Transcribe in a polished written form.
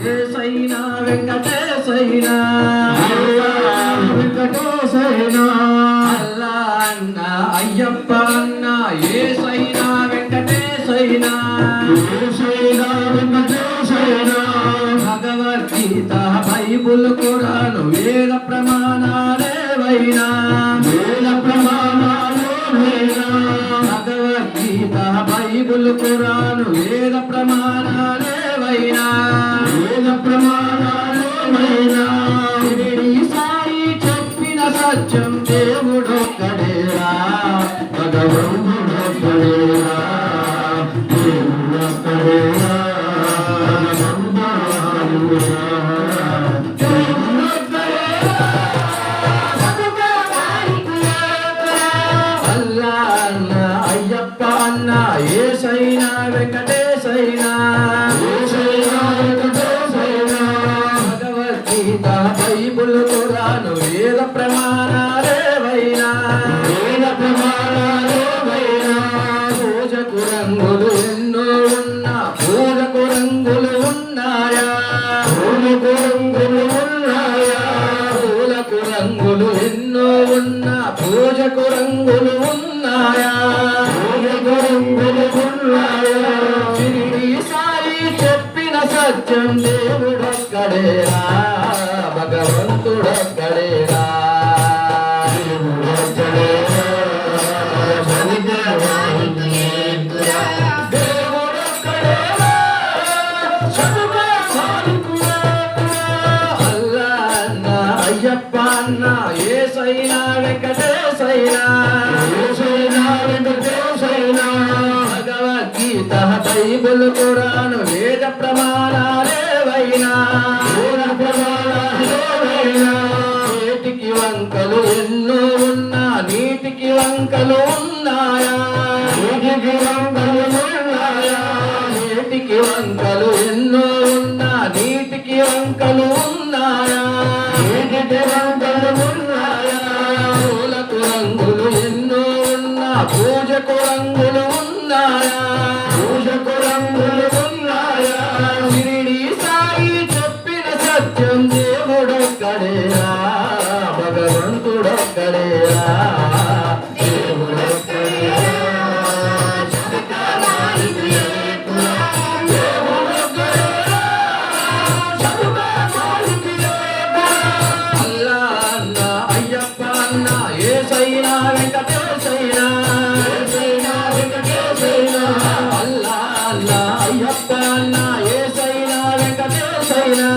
ఏసైనా వెంకటేశైనా వెంకటేశైనా అల్లా అన్న అయ్యప్ప అన్న ఏసైనా వెంకటేశైనా ఏసైనా వెంకటేశైనా భగవద్గీత బైబుల్ ఖురాను వేద ప్రమాణాలేవైనా వేద ప్రమాణాలేవైనా భగవద్గీత బైబుల్ ఖురాను వేద ప్రమాణాలేవైనా వేద ప్రమాణాలేవైనా షిరిడి సాయి చెప్పిన సత్యం దేవుడొక్కడేరా భగవంతుడొక్కడేరా దేవుడొక్కడేరా అల్లా అన్న అయ్యప్ప అన్న ఏసైనా వెంకటేశైనా భగవద్గీత బైబుల్ ఖురాను వేద ప్రమాణాలేవైనా వేద ప్రమాణాలేవైనా పూజకు రంగులు ఎన్నో ఉన్నా పూజకు రంగులు ఉన్నాయా పూలకు రంగులు ఉన్నాయా పూలకు రంగులు ఎన్నో ఉన్నా పూజకు రంగులు ఉన్నాయా పూజకు రంగులు ఉన్నాయా షిరిడి సాయి చెప్పిన సత్యం దేవుడొక్కడేరా భగవంతుడొక్కడేరా అయ్యప్ప అన్న ఏసైనా వెంకటేశైనా ఏసైనా వెంకటేశైనా భగవద్గీత బైబుల్ ఖురాను వేద ప్రమాణాలేవైనా వేద ప్రమాణాలేవైనా నీటికి వంకలు ఎన్నో ఉన్నా నీటికి వంకలు ఉన్నాయా నీటికి వంకలు ఉన్నాయా నీటికి వంకలు ఎన్నో ఉన్నా నీటికి వంకలు ఉన్నాయా పూలకు రంగులు ఎన్నో ఉన్నా పూజకు రంగులు ఉన్నాయా పూజకు రంగులు ఉన్నాయా షిరిడి సాయి చెప్పిన సత్యం దేవుడొక్కడేరా భగవంతుడొక్కడేరా ఏసైనా వెంకటేశైనా ఏసైనా వెంకటేశైనా అల్లా అల్లా అయ్యప్ప అన్న ఏసైనా వెంకటేశైనా